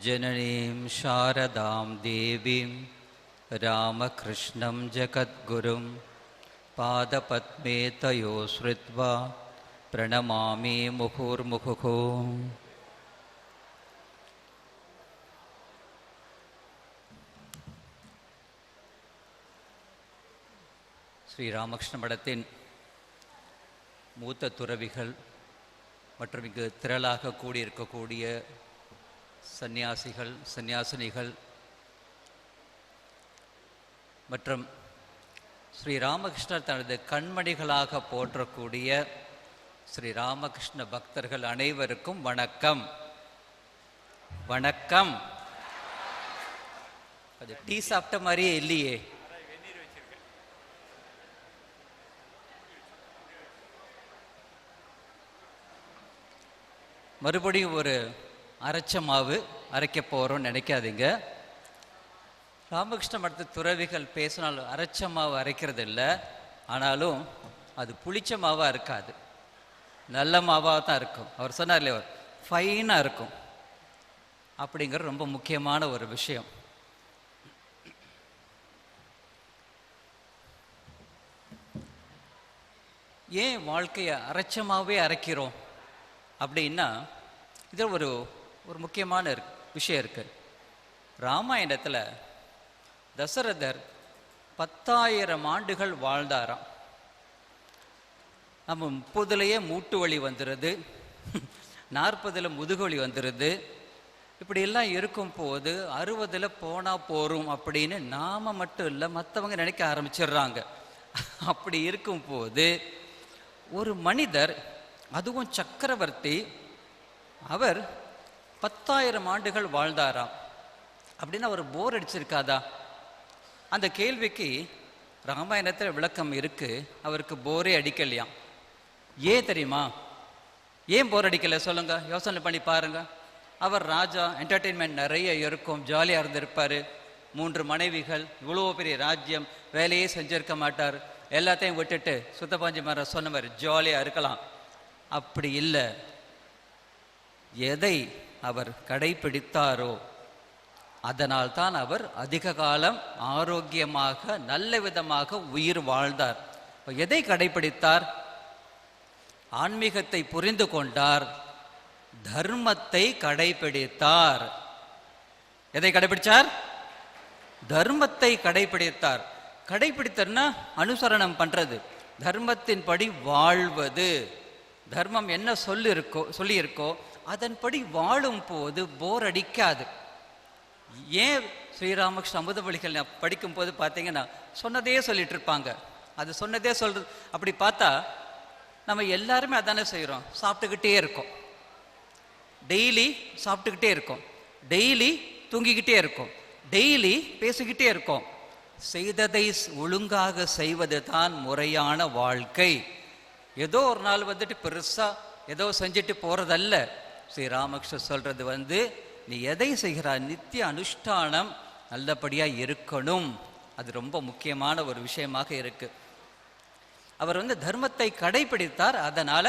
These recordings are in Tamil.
जननीं शारदां देवीं रामकृष्णं जगद्गुरुं पादपद्मे तयो श्रुत्वा प्रणमामि मुहुर्मुहुः. ஸ்ரீராமகிருஷ்ண மடத்தின் மூத்த துறவிகள் மற்றும் இங்கு திரளாக கூடியிருக்கக்கூடிய சந்நியாசிகள், சந்நியாசினிகள் மற்றும் ஸ்ரீராமகிருஷ்ணர் தனது கண்மணிகளாக போற்றக்கூடிய ஸ்ரீராமகிருஷ்ண பக்தர்கள் அனைவருக்கும் வணக்கம். வணக்கம். அது டீ சாப்பிட்ட மாதிரியே இல்லையே. மறுபடியும் ஒரு அரைச்ச மாவு அரைக்க போகிறோம்னு நினைக்காதீங்க. ராமகிருஷ்ண மடத்து துறவிகள் பேசினாலும் அரைச்ச மாவு அரைக்கிறது இல்லை. ஆனாலும் அது புளிச்ச மாவாக இருக்காது, நல்ல மாவாக தான் இருக்கும். அவர் சொன்னார் இல்லையா, ஃபைனாக இருக்கும். அப்படிங்கிறது ரொம்ப முக்கியமான ஒரு விஷயம். ஏன் வாழ்க்கையை அரைச்சமாகவே அரைக்கிறோம் அப்படின்னா, இதில் ஒரு முக்கியமான விஷயம் இருக்குது. ராமாயணத்தில் தசரதர் 10,000 ஆண்டுகள் வாழ்ந்தாராம். நம்ம 30லேயே மூட்டு வலி வந்துடுது, 40ல் முதுகுவலி வந்துடுது. இப்படியெல்லாம் இருக்கும் போது 60ல் போனால் போரும் அப்படின்னு நாம மட்டும் இல்லை, மற்றவங்க நினைக்க ஆரம்பிச்சிடுறாங்க. அப்படி இருக்கும் போது ஒரு மனிதர், அதுவும் சக்கரவர்த்தி, அவர் 10,000 ஆண்டுகள் வாழ்ந்தாராம். அப்படின்னு அவர் போர் அடிச்சிருக்காதா? அந்த கேள்விக்கு ராமாயணத்தில் விளக்கம் இருக்கு. அவருக்கு போரே அடிக்கலையாம். ஏன் தெரியுமா? ஏன் போர் அடிக்கலை சொல்லுங்க, யோசனை பண்ணி பாருங்க. அவர் ராஜா, என்டர்டெயின்மெண்ட் நிறைய இருக்கும், ஜாலியாக இருந்திருப்பார். 3 மனைவிகள், இவ்வளோ பெரிய ராஜ்யம், வேலையே செஞ்சிருக்க மாட்டார். எல்லாத்தையும் விட்டுட்டு சுத்தபாஞ்சி மரம் சொன்ன மாதிரி ஜாலியாக இருக்கலாம். அப்படி இல்லை. எதை அவர் கடைபிடித்தாரோ அதனால் தான் அவர் அதிக காலம் ஆரோக்கியமாக நல்ல விதமாக உயிர் வாழ்ந்தார். எதை கடைபிடித்தார்? ஆன்மீகத்தை புரிந்து கொண்டார், தர்மத்தை கடைபிடித்தார். எதை கடைபிடிச்சார்? தர்மத்தை கடைபிடித்தார். கடைபிடித்தர்னா அனுசரணம் பண்றது, தர்மத்தின்படி வாழ்வது. தர்மம் என்ன சொல்லியிருக்கோ அதன்படி வாழும் போது போர் அடிக்காது. ஏன் ஸ்ரீராமகிருஷ்ண அமுத வழிகள் படிக்கும் போது பார்த்தீங்கன்னா சொன்னதே சொல்லிட்டு இருப்பாங்க. அது சொன்னதே சொல்றது. அப்படி பார்த்தா நம்ம எல்லாருமே அதானே செய்கிறோம். சாப்பிட்டுக்கிட்டே இருக்கோம், டெய்லி சாப்பிட்டுக்கிட்டே இருக்கோம், டெய்லி தூங்கிக்கிட்டே இருக்கோம், டெய்லி பேசிக்கிட்டே இருக்கோம். செய்ததை ஒழுங்காக செய்வது தான் முறையான வாழ்க்கை. ஏதோ ஒரு நாள் வந்துட்டு பெருசா ஏதோ செஞ்சுட்டு போறதல்ல. ஸ்ரீராமகிருஷ்ணர் சொல்றது நீ எதை செய்கிறாய், நித்திய அனுஷ்டானம் நல்லபடியா இருக்கணும். அது ரொம்ப முக்கியமான ஒரு விஷயமாக இருக்கு. அவர் தர்மத்தை கடைபிடித்தார். அதனால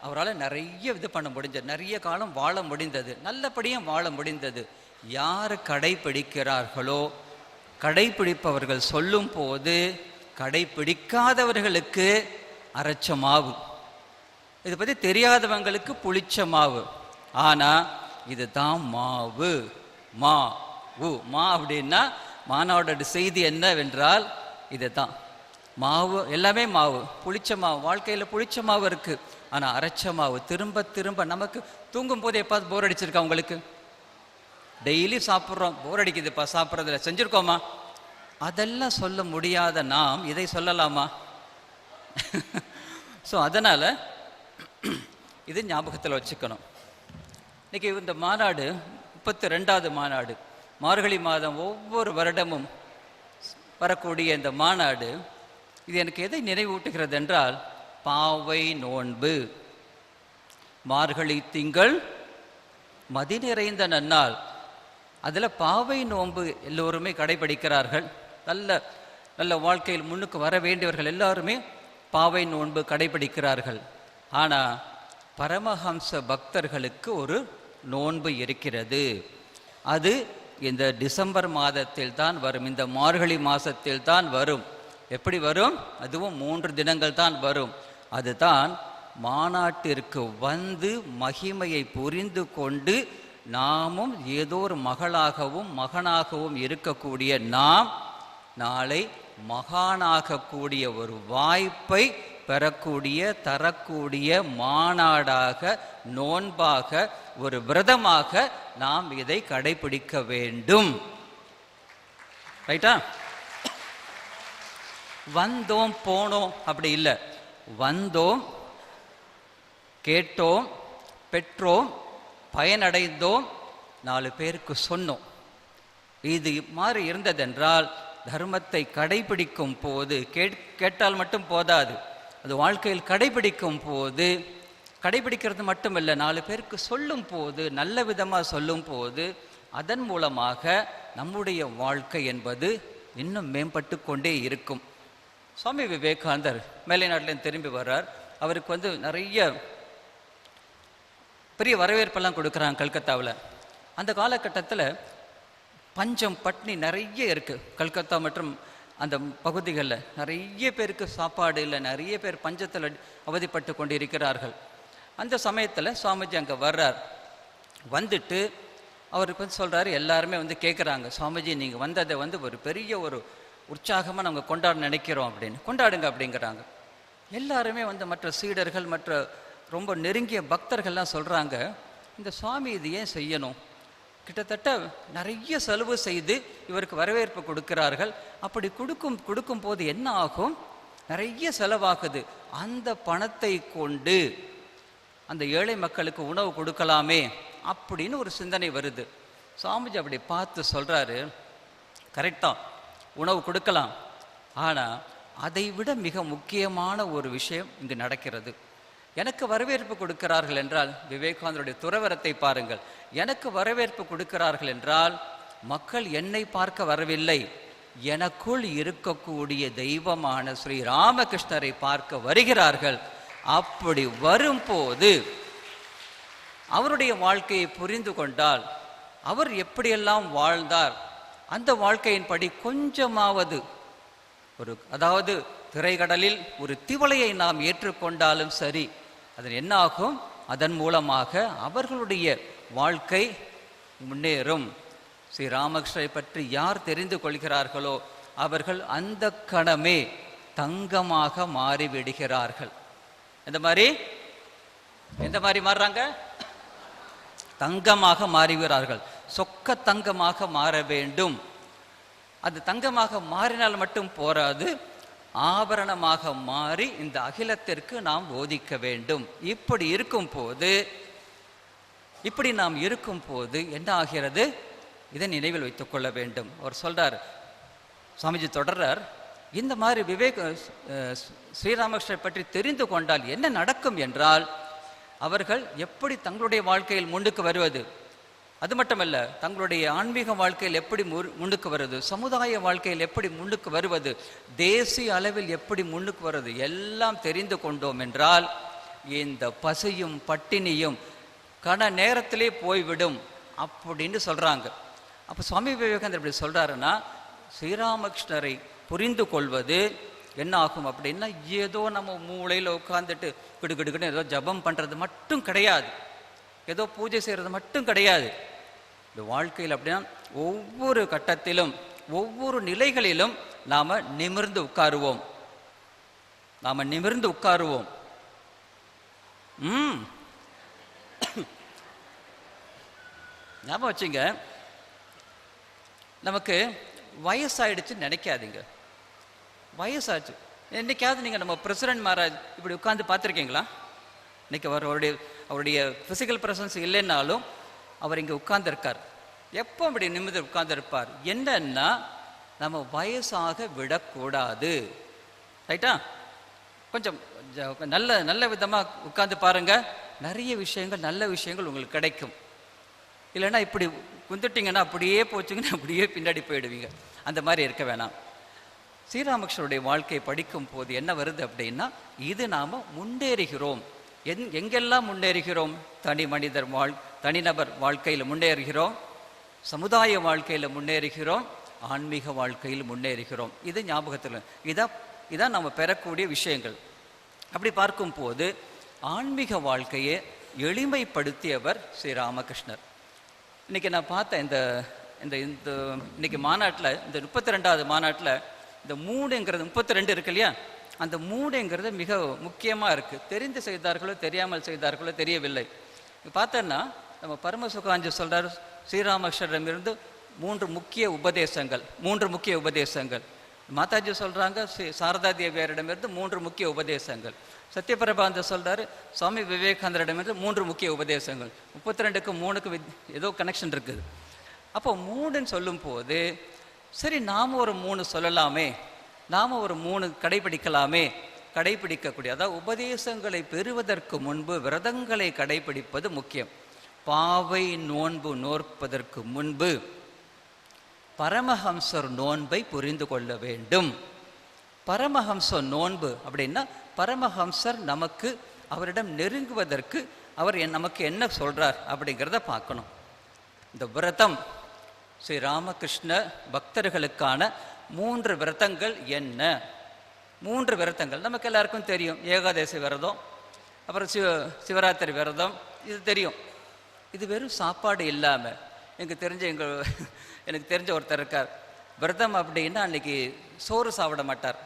அவரால் நிறைய இது பண்ண முடிஞ்சது, நிறைய காலம் வாழ முடிந்தது, நல்லபடியாக வாழ முடிந்தது. யார் கடைபிடிக்கிறார்களோ, கடைபிடிப்பவர்கள் சொல்லும் போது கடைபிடிக்காதவர்களுக்கு அரைச்ச மாவு, இதை பற்றி தெரியாதவங்களுக்கு புளிச்ச மாவு. ஆனால் இதுதான் மாவு. மா அப்படின்னா மானாவோட செய்தி என்னவென்றால் இதுதான் மாவு. எல்லாமே மாவு, புளிச்ச மாவு. வாழ்க்கையில் புளிச்ச மாவு இருக்குது, ஆனால் அரைச்ச மாவு திரும்ப திரும்ப. நமக்கு தூங்கும் போது எப்பாவது போர் அடிச்சிருக்கா உங்களுக்கு? டெய்லி சாப்பிட்றோம், போர் அடிக்குதுப்பா சாப்பிட்றதுல, செஞ்சுருக்கோமா? அதெல்லாம் சொல்ல முடியாத நாம் இதை சொல்லலாமா? ஸோ அதனால் இது ஞாபகத்தில் வச்சுக்கணும். இன்றைக்கி இந்த மாநாடு 32வது மாநாடு, மார்கழி மாதம் ஒவ்வொரு வருடமும் வரக்கூடிய இந்த மாநாடு, இது எனக்கு எதை நினைவூட்டுகிறது என்றால், பாவை நோன்பு. மார்கழி திங்கள் மதி நிறைந்த நன்னாள். அதில் பாவை நோன்பு எல்லோருமே கடைபிடிக்கிறார்கள். நல்ல நல்ல வாழ்க்கையில் முன்னுக்கு வர வேண்டியவர்கள் எல்லாருமே பாவை நோன்பு கடைபிடிக்கிறார்கள். ஆனால் பரமஹம்ச பக்தர்களுக்கு ஒரு நோன்பு இருக்கிறது. அது இந்த டிசம்பர் மாதத்தில் தான் வரும், இந்த மார்கழி மாதத்தில் தான் வரும். எப்படி வரும்? அதுவும் 3 தினங்கள் தான் வரும். அதுதான் மாநாட்டிற்கு வந்து மகிமையை புரிந்து கொண்டு நாமும் ஏதோ ஒரு மகளாகவும் மகனாகவும் இருக்கக்கூடிய நாம் நாளை மகானாகக்கூடிய ஒரு வாய்ப்பை பெறக்கூடிய தரக்கூடிய மாநாடாக, நோன்பாக, ஒரு விரதமாக நாம் இதை கடைபிடிக்க வேண்டும். ரைட்டா? வந்தோம் போனோம் அப்படி இல்லை. வந்தோம், கேட்டோம், பெற்றோம், பயனடைந்தோம், 4 பேருக்கு சொன்னோம். இது மாதிரி இருந்ததென்றால் தர்மத்தை கடைபிடிக்கும் போது கேட்டால் மட்டும் போதாது, அது வாழ்க்கையில் கடைபிடிக்கும் போது, கடைபிடிக்கிறது மட்டும் இல்லை, 4 பேருக்கு சொல்லும் போது, நல்ல விதமாக சொல்லும் போது, அதன் மூலமாக நம்முடைய வாழ்க்கை என்பது இன்னும் மேம்பட்டு கொண்டே இருக்கும். சுவாமி விவேகானந்தர் மேலை நாட்டிலேருந்து திரும்பி வர்றார். அவருக்கு நிறைய பெரிய வரவேற்பெல்லாம் கொடுக்குறாங்க கல்கத்தாவில். அந்த காலகட்டத்தில் பஞ்சம் பட்னி நிறைய இருக்குது. கல்கத்தா மற்றும் அந்த பகுதிகளில் நிறைய பேருக்கு சாப்பாடு இல்லை, நிறைய பேர் பஞ்சத்தில் அவதிப்பட்டு கொண்டு இருக்கிறார்கள். அந்த சமயத்தில் சுவாமிஜி அங்கே வர்றார். வந்துட்டு அவருக்கு சொல்கிறாரு, எல்லாருமே கேட்குறாங்க, சுவாமிஜி நீங்கள் வந்ததை ஒரு பெரிய ஒரு உற்சாகமாக நாங்கள் கொண்டாட நினைக்கிறோம் அப்படின்னு. கொண்டாடுங்க அப்படிங்கிறாங்க. எல்லாருமே மற்ற சீடர்கள், மற்ற ரொம்ப நெருங்கிய பக்தர்கள்லாம் சொல்கிறாங்க, இந்த சுவாமி இது ஏன் செய்யணும்? கிட்டத்தட்ட நிறைய செலவு செய்து இவருக்கு வரவேற்பு கொடுக்கிறார்கள். அப்படி கொடுக்கும் போது என்ன ஆகும்? நிறைய செலவாகுது. அந்த பணத்தை கொண்டு அந்த ஏழை மக்களுக்கு உணவு கொடுக்கலாமே அப்படின்னு ஒரு சிந்தனை வருது. சுவாமிஜி அப்படி பார்த்து சொல்கிறாரு, கரெக்டாக உணவு கொடுக்கலாம், ஆனால் அதை விட மிக முக்கியமான ஒரு விஷயம் இங்கு நடக்கிறது. எனக்கு வரவேற்பு கொடுக்கிறார்கள் என்றால், விவேகானந்தருடைய துறவரத்தை பாருங்கள், எனக்கு வரவேற்பு கொடுக்கிறார்கள் என்றால் மக்கள் என்னை பார்க்க வரவில்லை, எனக்குள் இருக்கக்கூடிய தெய்வமான ஸ்ரீ ராமகிருஷ்ணரை பார்க்க வருகிறார்கள். அப்படி வரும்போது அவருடைய வாழ்க்கையை புரிந்து கொண்டால், அவர் எப்படியெல்லாம் வாழ்ந்தார், அந்த வாழ்க்கையின்படி கொஞ்சமாவது அதாவது திரைக்கடலில் ஒரு திவலையை நாம் ஏற்றுக்கொண்டாலும் சரி, அதன் என்ன ஆகும்? அதன் மூலமாக அவர்களுடைய வாழ்க்கை முன்னேறும். ஸ்ரீ ராமகிருஷ்ணரை பற்றி யார் தெரிந்து கொள்கிறார்களோ அவர்கள் அந்த கணமே தங்கமாக மாறிவிடுகிறார்கள். எந்த மாதிரி மாறுறாங்க? தங்கமாக மாறிவிடுகிறார்கள். சொக்க தங்கமாக மாற வேண்டும். அது தங்கமாக மாறினால் மட்டும் போராது, ஆபரணமாக மாறி இந்த அகிலத்திற்கு நாம் போதிக்க வேண்டும். இப்படி நாம் இருக்கும் போது என்ன ஆகிறது? இதை நினைவில் வைத்துக் கொள்ள வேண்டும். அவர் சொல்றார், சுவாமிஜி தொடர்றார், இந்த மாதிரி ஸ்ரீராமகிருஷ்ணரை பற்றி தெரிந்து கொண்டால் என்ன நடக்கும் என்றால், அவர்கள் எப்படி தங்களுடைய வாழ்க்கையில் முன்னுக்கு வருவது, அது மட்டுமல்ல தங்களுடைய ஆன்மீக வாழ்க்கையில் எப்படி முன்னுக்கு வருவது, சமுதாய வாழ்க்கையில் எப்படி முன்னுக்கு வருவது, தேசிய அளவில் எப்படி முன்னுக்கு வருவது எல்லாம் தெரிந்து கொண்டோம் என்றால் இந்த பசியும் பட்டினியும் கன நேரத்திலே போய்விடும் அப்படின்னு சொல்றாங்க. அப்போ சுவாமி விவேகானந்தர் எப்படி சொல்றாருன்னா, ஸ்ரீராமகிருஷ்ணரை புரிந்து கொள்வது என்ன ஆகும் அப்படின்னா, ஏதோ நம்ம மூளையில் உட்காந்துட்டு கிடுகிடுக்குன்னு ஏதோ ஜபம் பண்ணுறது மட்டும் கிடையாது, ஏதோ பூஜை செய்கிறது மட்டும் கிடையாது. இந்த வாழ்க்கையில் அப்படின்னா ஒவ்வொரு கட்டத்திலும் ஒவ்வொரு நிலைகளிலும் நாம் நிமிர்ந்து உட்காருவோம். ஞாபகம் வச்சுங்க, நமக்கு வயசாயிடுச்சுன்னு நினைக்காதீங்க. வயசாச்சு என்னைக்காவது நீங்கள் நம்ம பிரசிடென்ட் மகாராஜ் இப்படி உட்காந்து பார்த்துருக்கீங்களா? இன்னைக்கு அவருடைய ஃபிசிக்கல் ப்ரெசன்ஸ் இல்லைன்னாலும் அவர் இங்கே உட்கார்ந்துருக்கார். எப்போ அப்படி நிமிர்ந்து உட்கார்ந்துருப்பார்? என்னன்னா, நம்ம வயசாக விடக்கூடாது. ரைட்டா? கொஞ்சம் நல்ல விதமாக உட்கார்ந்து பாருங்க, நிறைய விஷயங்கள், நல்ல விஷயங்கள் உங்களுக்கு கிடைக்கும். இல்லைன்னா இப்படி குந்துட்டிங்கன்னா அப்படியே போச்சுங்கன்னா அப்படியே பின்னாடி போயிடுவீங்க. அந்த மாதிரி இருக்க வேணாம். ஸ்ரீராமகிருஷ்ணருடைய வாழ்க்கையை படிக்கும் போது என்ன வருது அப்படின்னா, இது நாம் முன்னேறுகிறோம். எங்கெல்லாம் முன்னேறுகிறோம்? தனிநபர் வாழ்க்கையில் முன்னேறுகிறோம், சமுதாய வாழ்க்கையில் முன்னேறுகிறோம், ஆன்மீக வாழ்க்கையில் முன்னேறுகிறோம். இது ஞாபகத்தில் இதான் நம்ம பெறக்கூடிய விஷயங்கள். அப்படி பார்க்கும்போது ஆன்மீக வாழ்க்கையை எளிமைப்படுத்தியவர் ஸ்ரீ ராமகிருஷ்ணர். இன்றைக்கி நான் பார்த்த இந்த இந்த இந்த இன்னைக்கு மாநாட்டில், இந்த 32வது மாநாட்டில் இந்த மூடுங்கிறது 32 இருக்கு இல்லையா, அந்த மூடுங்கிறது மிக முக்கியமாக இருக்குது. தெரிந்து செய்தார்களோ தெரியாமல் செய்தார்களோ தெரியவில்லை. பார்த்தோன்னா நம்ம பரமசுகாஞ்சி சொல்கிறார், ஸ்ரீராமகிருஷ்ணரிடமிருந்து 3 முக்கிய உபதேசங்கள். மாதாஜி சொல்கிறாங்க சாரதா தேவியாரிடமிருந்து 3 முக்கிய உபதேசங்கள். சத்யபிரபாந்த சொல்கிறாரு சுவாமி விவேகானந்தரிடமிருந்து 3 முக்கிய உபதேசங்கள். 32க்கு 3க்கு ஏதோ கனெக்ஷன் இருக்குது. அப்போ 3ன்னு சொல்லும் போது சரி நாம் ஒரு 3 சொல்லலாமே, நாம் ஒரு 3 கடைபிடிக்கக்கூடிய, அதாவது உபதேசங்களை பெறுவதற்கு முன்பு விரதங்களை கடைபிடிப்பது முக்கியம். பாவை நோன்பு நோற்பதற்கு முன்பு பரமஹம்சர் நோன்பை புரிந்து கொள்ள வேண்டும். பரமஹம்சர் நோன்பு அப்படின்னா பரமஹம்சர் நமக்கு அவரிடம் நெருங்குவதற்கு அவர் நமக்கு என்ன சொல்றார் அப்படிங்கிறத பார்க்கணும். இந்த விரதம் ஸ்ரீ ராமகிருஷ்ண பக்தர்களுக்கான 3 விரதங்கள் என்ன? 3 விரதங்கள் நமக்கு எல்லாருக்கும் தெரியும். ஏகாதசி விரதம், அப்புறம் சிவராத்திரி விரதம், இது தெரியும். இது வெறும் சாப்பாடு இல்லாமல் எனக்கு தெரிஞ்ச ஒருத்தர் இருக்கார். விரதம் அப்படின்னா அன்னைக்கு சோறு சாப்பிட மாட்டார்,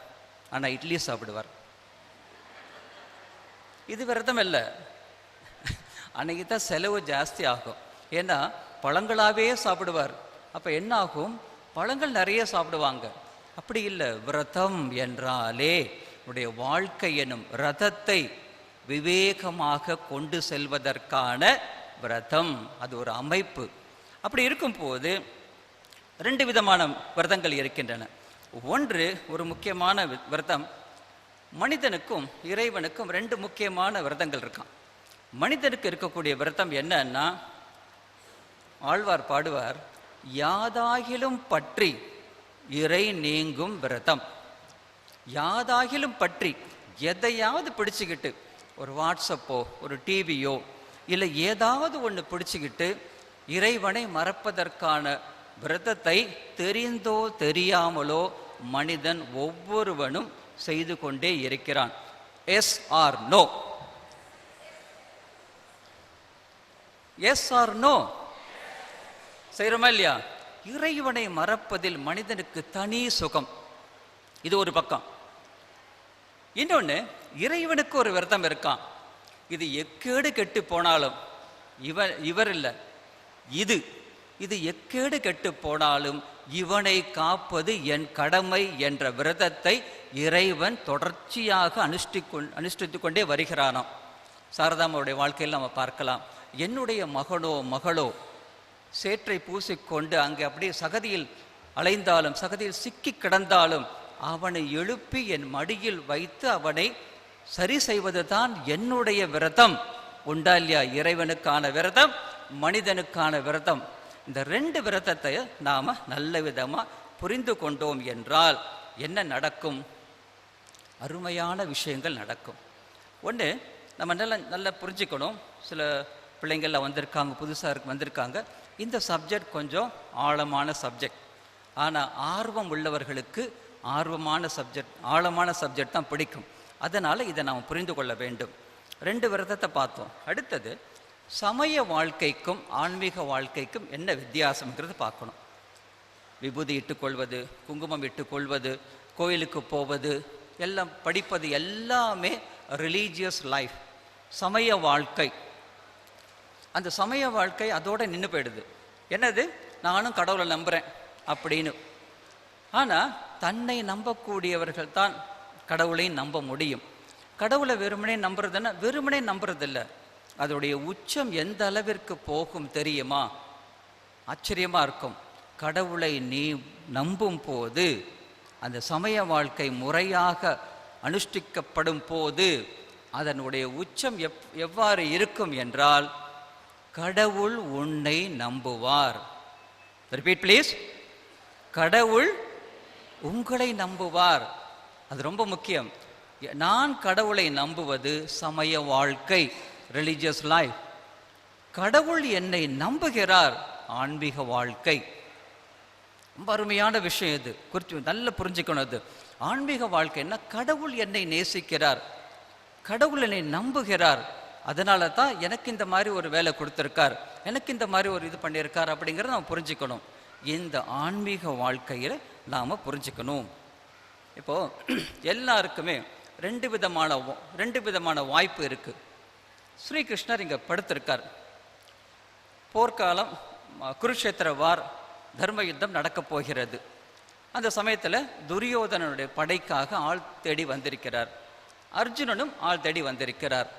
ஆனால் இட்லி சாப்பிடுவார். இது விரதம் இல்லை. அன்னைக்கு தான் செலவு ஜாஸ்தி ஆகும். ஏன்னா பழங்களாகவே சாப்பிடுவார். அப்போ என்ன ஆகும்? பழங்கள் நிறைய சாப்பிடுவாங்க. அப்படி இல்லை. விரதம் என்றாலே உடைய வாழ்க்கை எனும் ரதத்தை விவேகமாக கொண்டு செல்வதற்கான விரதம். அது ஒரு அமைப்பு. அப்படி இருக்கும்போது 2 விதமான விரதங்கள் இருக்கின்றன. ஒன்று, ஒரு முக்கியமான விரதம். மனிதனுக்கும் இறைவனுக்கும் 2 முக்கியமான விரதங்கள் இருக்கான். மனிதனுக்கு இருக்கக்கூடிய விரதம் என்னன்னா, ஆழ்வார் பாடுவார், யாதாகிலும் பற்றி இறை நீங்கும் விரதம். யாதாகிலும் பற்றி, எதையாவது பிடிச்சுக்கிட்டு, ஒரு வாட்ஸ்அப்போ ஒரு டிவியோ இல்லை ஏதாவது ஒன்று பிடிச்சுக்கிட்டு இறைவனை மறப்பதற்கான விரதத்தை தெரிந்தோ தெரியாமலோ மனிதன் ஒவ்வொருவனும் செய்து கொண்டே இருக்கிறான். Yes or no? Yes or no? செய்கிறோமா இல்லையா? இறைவனை மறப்பதில் மனிதனுக்கு தனி சுகம். இது ஒரு பக்கம். இன்னொன்று, இறைவனுக்கு ஒரு விரதம் இருக்கான். இது எக்கேடு கெட்டு போனாலும் இவர் இல்லை, இது எக்கேடு கெட்டு போனாலும் இவனை காப்பது என் கடமை என்ற விரதத்தை இறைவன் தொடர்ச்சியாக அனுஷ்டித்து கொண்டே வருகிறானாம். சாரதாமாவுடைய வாழ்க்கையில் நம்ம பார்க்கலாம். என்னுடைய மகனோ மகளோ சேற்றை பூசிக்கொண்டு அங்கே அப்படியே சகதியில் அலைந்தாலும், சகதியில் சிக்கி கிடந்தாலும் அவனை எழுப்பி என் மடியில் வைத்து அவனை சரி செய்வது தான் என்னுடைய விரதம். உண்டா இல்லையா? இறைவனுக்கான விரதம், மனிதனுக்கான விரதம். இந்த 2 விரதத்தை நாம் நல்ல விதமாக புரிந்து கொண்டோம் என்றால் என்ன நடக்கும்? அருமையான விஷயங்கள் நடக்கும். ஒன்று, நம்ம நல்லா புரிஞ்சுக்கணும். சில பிள்ளைங்கள்லாம் வந்திருக்காங்க, புதுசாக வந்திருக்காங்க. இந்த சப்ஜெக்ட் கொஞ்சம் ஆழமான சப்ஜெக்ட். ஆனால் ஆர்வம் உள்ளவர்களுக்கு ஆழமான சப்ஜெக்ட் தான் பிடிக்கும். அதனால் இதை நாம் புரிந்து கொள்ள வேண்டும். 2 விரதத்தை பார்த்தோம். அடுத்தது, சமய வாழ்க்கைக்கும் ஆன்மீக வாழ்க்கைக்கும் என்ன வித்தியாசம்ங்கிறது பார்க்கணும். விபூதி இட்டுக்கொள்வது, குங்குமம் இட்டுக்கொள்வது, கோயிலுக்கு போவது, எல்லாம் படிப்பது, எல்லாமே ரிலீஜியஸ் லைஃப், சமய வாழ்க்கை. அந்த சமய வாழ்க்கை அதோட நின்று போயிடுது. என்னது? நானும் கடவுளை நம்புகிறேன் அப்படின்னு. ஆனால் தன்னை நம்பக்கூடியவர்கள் தான் கடவுளையும் நம்ப முடியும். கடவுளை வெறுமனே நம்புறதுன்னா வெறுமனே நம்புறதில்லை, அதோடைய உச்சம் எந்த அளவிற்கு போகும் தெரியுமா? ஆச்சரியமாக இருக்கும். கடவுளை நீ நம்பும் போது, அந்த சமய வாழ்க்கை முறையாக அனுஷ்டிக்கப்படும் போது அதனுடைய உச்சம் எவ்வாறு இருக்கும் என்றால், கடவுள் உன்னை நம்புவார். Repeat please. கடவுள் உங்களை நம்புவார். அது ரொம்ப முக்கியம். நான் கடவுளை நம்புவது சமய வாழ்க்கை, ரிலீஜியஸ் லைஃப். கடவுள் என்னை நம்புகிறார் ஆன்மீக வாழ்க்கை. ரொம்ப அருமையான விஷயம் இது, குறித்து நல்லா புரிஞ்சுக்கணும். அது ஆன்மீக வாழ்க்கைன்னா கடவுள் என்னை நேசிக்கிறார், கடவுள் என்னை நம்புகிறார், அதனால தான் எனக்கு இந்த மாதிரி ஒரு வேலை கொடுத்துருக்கார், எனக்கு இந்த மாதிரி ஒரு இது பண்ணியிருக்கார் அப்படிங்கிறத நாம் புரிஞ்சுக்கணும். இந்த ஆன்மீக வாழ்க்கையில் நாம் புரிஞ்சுக்கணும். இப்போது எல்லாருக்குமே ரெண்டு விதமான வாய்ப்பு இருக்குது. ஸ்ரீகிருஷ்ணர் இங்கே படுத்திருக்கார். போர்க்காலம், குருஷேத்திர வார், தர்ம யுத்தம் நடக்கப் போகிறது. அந்த சமயத்தில் துரியோதனனுடைய படைக்காக ஆள் தேடி வந்திருக்கிறார். அர்ஜுனனும் ஆள் தேடி வந்திருக்கிறார்.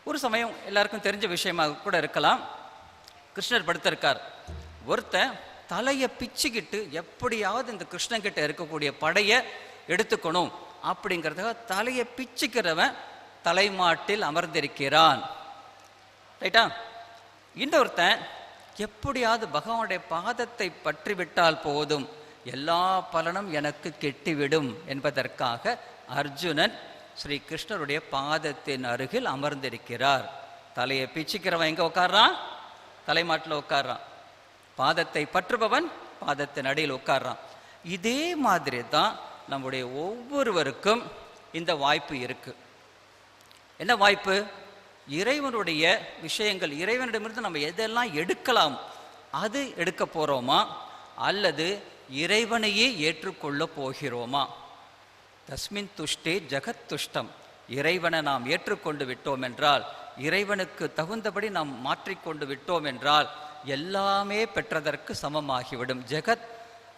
ஒரு சமயம் எல்லாருக்கும் தெரிஞ்ச விஷயமாக கூட இருக்கலாம். கிருஷ்ணர் படுத்திருக்கார். ஒருத்தன் தலையை பிச்சுக்கிட்டு எப்படியாவது இந்த கிருஷ்ணன்கிட்ட இருக்கக்கூடிய படையை எடுத்துக்கணும் அப்படிங்கிறதுக்காக தலையை பிச்சுக்கிறவன் தலைமாட்டில் அமர்ந்திருக்கிறான். ரைட்டா? இன்னொருத்தன் எப்படியாவது பகவானுடைய பாதத்தை பற்றி விட்டால் போதும், எல்லா பலனும் எனக்கு கெட்டிவிடும் என்பதற்காக அர்ஜுனன் ஸ்ரீ கிருஷ்ணருடைய பாதத்தின் அருகில் அமர்ந்திருக்கிறார். தலையை பிச்சுக்கிறவன் எங்கே உட்கார்றான்? தலைமாட்டில் உட்கார்றான். பாதத்தை பற்றுபவன் பாதத்தின் அடியில் உட்கார்றான். இதே மாதிரி தான் நம்முடைய ஒவ்வொருவருக்கும் இந்த வாய்ப்பு இருக்கு. என்ன வாய்ப்பு? இறைவனுடைய விஷயங்கள், இறைவனிடமிருந்து நம்ம எதெல்லாம் எடுக்கலாம் அது எடுக்க போகிறோமா, அல்லது இறைவனையே ஏற்றுக்கொள்ள போகிறோமா? தஸ்மின் துஷ்டே ஜகத் துஷ்டம். இறைவனை நாம் ஏற்றுக்கொண்டு விட்டோம் என்றால், இறைவனுக்கு தகுந்தபடி நாம் மாற்றிக்கொண்டு விட்டோம் என்றால் எல்லாமே பெற்றதற்கு சமமாகிவிடும். ஜெகத்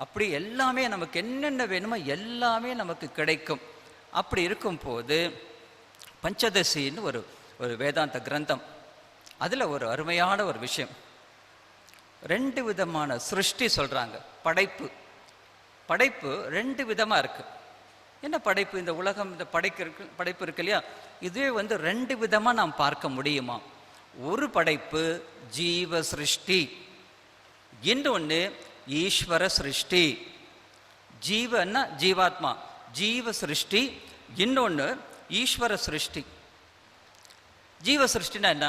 அப்படி எல்லாமே நமக்கு என்னென்ன வேணுமோ எல்லாமே நமக்கு கிடைக்கும். அப்படி இருக்கும்போது பஞ்சதசின்னு ஒரு வேதாந்த கிரந்தம், அதில் ஒரு அருமையான ஒரு விஷயம், ரெண்டு விதமான சிருஷ்டி சொல்கிறாங்க. படைப்பு ரெண்டு விதமாக இருக்குது. என்ன படைப்பு? இந்த உலகம், இந்த படைப்பு இருக்கு இல்லையா, இதுவே ரெண்டு விதமாக நாம் பார்க்க முடியுமா? ஒரு படைப்பு ஜீவ சிருஷ்டி, இன்னொன்று ஈஸ்வர சிருஷ்டி. ஜீவன்னா ஜீவாத்மா, ஜீவ சிருஷ்டி. இன்னொன்று ஈஸ்வர சிருஷ்டி. ஜீவ சிருஷ்டினா என்ன?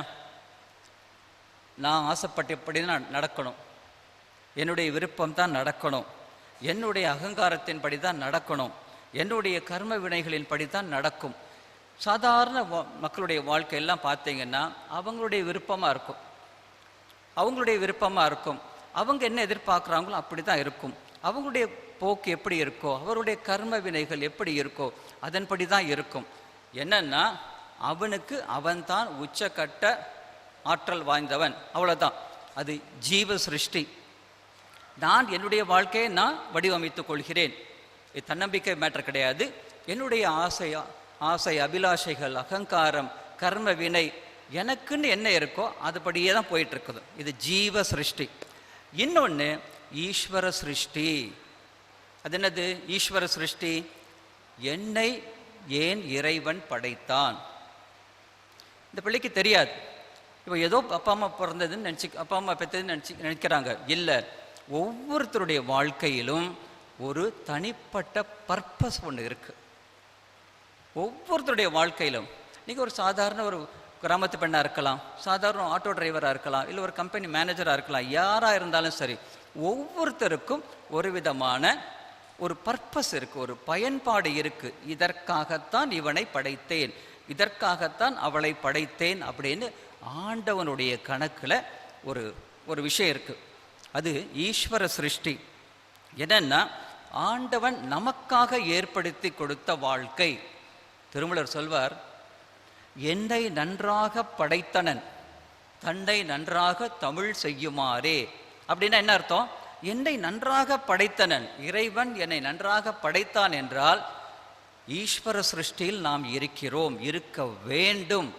நான் ஆசைப்பட்டபடி தான் நடக்கணும், என்னுடைய விருப்பம் தான் நடக்கணும், என்னுடைய அகங்காரத்தின்படி தான் நடக்கணும், என்னுடைய கர்ம வினைகளின் படி தான் நடக்கும். சாதாரண மக்களுடைய வாழ்க்கையெல்லாம் பார்த்தீங்கன்னா அவங்களுடைய விருப்பமாக இருக்கும். அவங்க என்ன எதிர்பார்க்குறாங்களோ அப்படி தான் இருக்கும். அவங்களுடைய போக்கு எப்படி இருக்கோ, அவருடைய கர்ம வினைகள் எப்படி இருக்கோ அதன்படி தான் இருக்கும். என்னன்னா அவனுக்கு அவன்தான் உச்சக்கட்ட ஆற்றல் வாய்ந்தவன், அவ்வளோதான். அது ஜீவ சிருஷ்டி. நான் என்னுடைய வாழ்க்கையை நான் வடிவமைத்துக் கொள்கிறேன். இது தன்னம்பிக்கை மேட்டர் கிடையாது. என்னுடைய ஆசை அபிலாஷைகள், அகங்காரம், கர்ம வினை, எனக்குன்னு என்ன இருக்கோ அதுபடியே தான் போயிட்டு இருக்குது. இது ஜீவ சிருஷ்டி. இன்னொன்று ஈஸ்வர சிருஷ்டி. அது என்னது ஈஸ்வர சிருஷ்டி? என்னை ஏன் இறைவன் படைத்தான்? இந்த பிள்ளைக்கு தெரியாது. இப்போ ஏதோ அப்பா அம்மா பிறந்ததுன்னு அப்பா அம்மா பெற்றதுன்னு நினைக்கிறாங்க. இல்லை, ஒவ்வொருத்தருடைய வாழ்க்கையிலும் ஒரு தனிப்பட்ட பர்பஸ் ஒன்று இருக்கு. ஒவ்வொருத்தருடைய வாழ்க்கையிலும் நீங்கள் ஒரு சாதாரண ஒரு கிராமத்து பெண்ணாக இருக்கலாம், சாதாரண ஆட்டோ டிரைவராக இருக்கலாம், இல்லை ஒரு கம்பெனி மேனேஜராக இருக்கலாம், யாராக இருந்தாலும் சரி, ஒவ்வொருத்தருக்கும் ஒரு விதமான ஒரு பர்பஸ் இருக்குது, ஒரு பயன்பாடு இருக்குது. இதற்காகத்தான் இவனை படைத்தேன், இதற்காகத்தான் அவளை படைத்தேன் அப்படின்னு ஆண்டவனுடைய கணக்கில் ஒரு விஷயம் இருக்குது. அது ஈஸ்வர சிருஷ்டி. என்னன்னா ஆண்டவன் நமக்காக ஏற்படுத்தி கொடுத்த வாழ்க்கை. திருமூலர் சொல்வார், என்னை நன்றாக படைத்தனன் தன்னை நன்றாக தமிழ் செய்யுமாறே. அப்படின்னா என்ன அர்த்தம்? என்னை நன்றாக படைத்தனன், இறைவன் என்னை நன்றாக படைத்தான் என்றால் ஈஸ்வர சிருஷ்டியில் நாம் இருக்கிறோம், இருக்க வேண்டும்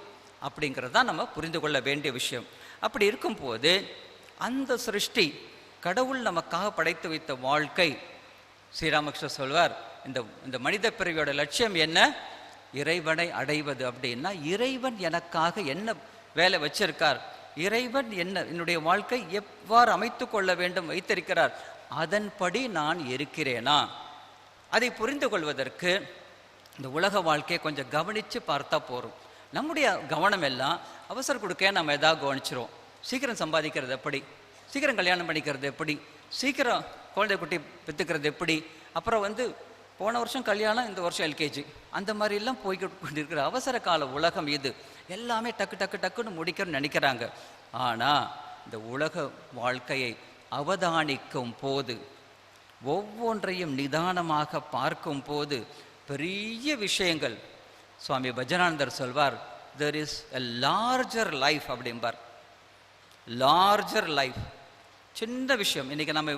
அப்படிங்கிறதான் நம்ம புரிந்து கொள்ள வேண்டிய விஷயம். அப்படி இருக்கும்போது அந்த சிருஷ்டி, கடவுள் நமக்காக படைத்து வைத்த வாழ்க்கை, ஸ்ரீராமகிருஷ்ணர் சொல்வார், இந்த மனித பிறவியோட லட்சியம் என்ன? இறைவனை அடைவது. அப்படின்னா இறைவன் எனக்காக என்ன வேலை வச்சிருக்கார், இறைவன் என்னுடைய வாழ்க்கை எவ்வாறு அமைத்து கொள்ள வேண்டும் வைத்திருக்கிறார், அதன்படி நான் இருக்கிறேனா? அதை புரிந்து கொள்வதற்கு இந்த உலக வாழ்க்கையை கொஞ்சம் கவனித்து பார்த்தா போகிறோம். நம்முடைய கவனம் எல்லாம் அவசர கொடுக்க நம்ம எதாவது கவனிச்சிரும். சீக்கிரம் சம்பாதிக்கிறது எப்படி, சீக்கிரம் கல்யாணம் பண்ணிக்கிறது எப்படி, சீக்கிரம் குழந்தை குட்டி பெற்றுக்கிறது எப்படி, அப்புறம் போன வருஷம் கல்யாணம், இந்த வருஷம் எல்கேஜி, அந்த மாதிரிலாம் போய்கொண்டிருக்கிற அவசர கால உலகம் இது. எல்லாமே டக்கு டக்கு டக்குன்னு முடிக்கணும்னு நினைக்கிறாங்க. ஆனால் இந்த உலக வாழ்க்கையை அவதானிக்கும் போது, ஒவ்வொன்றையும் நிதானமாக பார்க்கும் போது பெரிய விஷயங்கள். சுவாமி பஜனானந்தர் சொல்வார், there is a larger life அப்படிம்பார். Larger life. சின்ன விஷயம். இன்றைக்கி நம்ம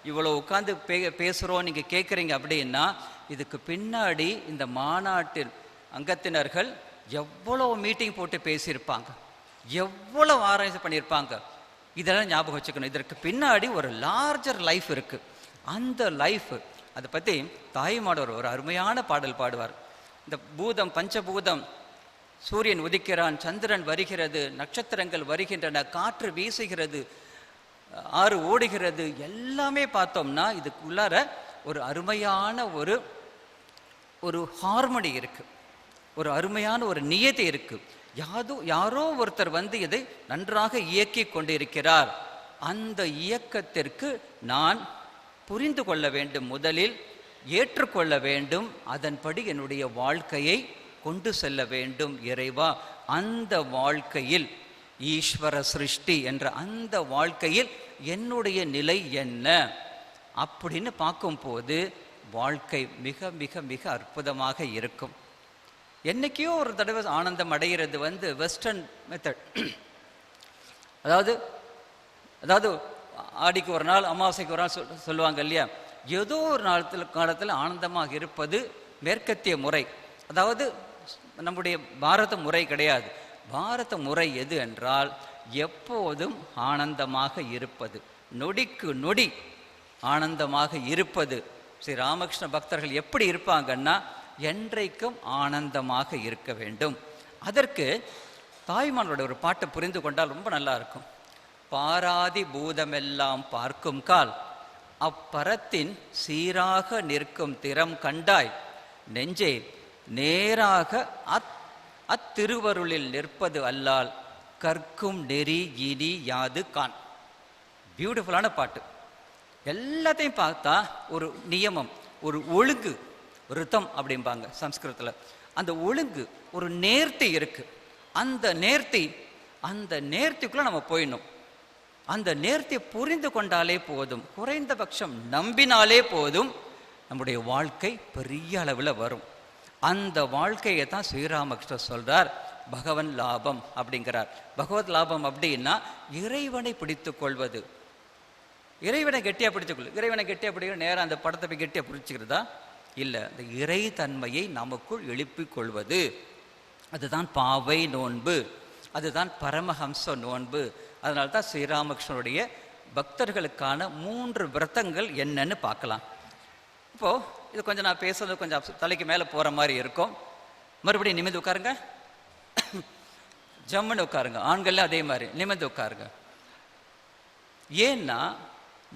இவ்வளோ உட்காந்து பேசுகிறோம், நீங்கள் கேட்குறீங்க அப்படின்னா, இதுக்கு பின்னாடி இந்த மாநாட்டில் அங்கத்தினர்கள் எவ்வளோ மீட்டிங் போட்டு பேசியிருப்பாங்க, எவ்வளோ ஆராய்ச்சி பண்ணியிருப்பாங்க. இதெல்லாம் ஞாபகம் வச்சுக்கணும். இதற்கு பின்னாடி ஒரு லார்ஜர் லைஃப் இருக்குது. அந்த லைஃப், அதை பற்றி தாய்மானவர் ஒரு அருமையான பாடல் பாடுவார். இந்த பூதம், பஞ்சபூதம், சூரியன் உதிக்கிறான், சந்திரன் வருகிறது, நட்சத்திரங்கள் வருகின்றன, காற்று வீசுகிறது, ஆறு ஓடுகிறது, எல்லாமே பார்த்தோம்னா இதுக்குள்ளார ஒரு அருமையான ஒரு ஹார்மனி இருக்கு, ஒரு அருமையான ஒரு நியதி இருக்கு. யாரோ ஒருத்தர் இதை நன்றாக இயக்கி கொண்டிருக்கிறார். அந்த இயக்கத்திற்கு நான் புரிந்து கொள்ள வேண்டும், முதலில் ஏற்றுக்கொள்ள வேண்டும், அதன்படி என்னுடைய வாழ்க்கையை கொண்டு செல்ல வேண்டும். இறைவா, அந்த வாழ்க்கையில், ஈஸ்வர சிருஷ்டி என்ற அந்த வாழ்க்கையில் என்னுடைய நிலை என்ன அப்படின்னு பார்க்கும்போது வாழ்க்கை மிக மிக மிக அற்புதமாக இருக்கும். என்னைக்கோ ஒரு தடவை ஆனந்தம் அடைகிறது வெஸ்டர்ன் மெத்தட். அதாவது ஆடிக்கு ஒரு நாள், அமாவாசைக்கு ஒரு நாள் சொல்லுவாங்க இல்லையா. ஏதோ ஒரு காலத்தில் ஆனந்தமாக இருப்பது மேற்கத்திய முறை. அதாவது நம்முடைய பாரத முறை கிடையாது. பாரத முறை எது என்றால், எப்போதும் ஆனந்தமாக இருப்பது, நொடிக்கு நொடி ஆனந்தமாக இருப்பது. ஸ்ரீ ராமகிருஷ்ண பக்தர்கள் எப்படி இருப்பாங்கன்னா, என்றைக்கும் ஆனந்தமாக இருக்க வேண்டும். அதற்கு தாய்மானோட ஒரு பாட்டை புரிந்து கொண்டால் ரொம்ப நல்லா இருக்கும். பாராதி பூதமெல்லாம் பார்க்கும் கால், அப்பரத்தின் சீராக நிற்கும் திறம் கண்டாய், நெஞ்சே நேராக அத்திருவருளில் நிற்பது அல்லால், கற்கும் நெறி இனி யாது கான். பியூட்டிஃபுல்லான பாட்டு. எல்லாத்தையும் பார்த்தா ஒரு நியமம், ஒரு ஒழுங்கு, ரிதம் அப்படிம்பாங்க சம்ஸ்கிருதத்தில். அந்த ஒழுங்கு, ஒரு நேர்த்தி இருக்கு. அந்த நேர்த்திக்குள்ள நம்ம போயிடணும். அந்த நேர்த்தியை புரிந்து கொண்டாலே போதும், குறைந்தபட்சம் நம்பினாலே போதும், நம்முடைய வாழ்க்கை பெரிய அளவில் வரும். அந்த வாழ்க்கையை தான் ஸ்ரீராமகிருஷ்ணர் சொல்றார் பகவன் லாபம் அப்படிங்கிறார். பகவத் லாபம் அப்படின்னா இறைவனை பிடித்து கொள்வது. இறைவனை கெட்டியாக பிடித்துக்கொள்ளு. இறைவனை கெட்டியாக பிடிக்கிற நேரம் அந்த படத்தை போய் கெட்டியாக பிடிச்சிக்கிறதா இல்லை, அந்த இறை தன்மையை நமக்குள் எழுப்பிக் கொள்வது. அதுதான் பாவை நோன்பு, அதுதான் பரமஹம்ச நோன்பு. அதனால தான் ஸ்ரீராமகிருஷ்ணனுடைய பக்தர்களுக்கான 3 விரதங்கள் என்னன்னு பார்க்கலாம். இப்போது இது கொஞ்சம் நான் பேசுறது கொஞ்சம் தலைக்கு மேலே போகிற மாதிரி இருக்கும். மறுபடியும் நிமிர்ந்து உட்காருங்க, ஜம்முன்னு உட்காருங்க. ஆண்கள் அதே மாதிரி நிமிர்ந்து உட்காருங்க. ஏன்னா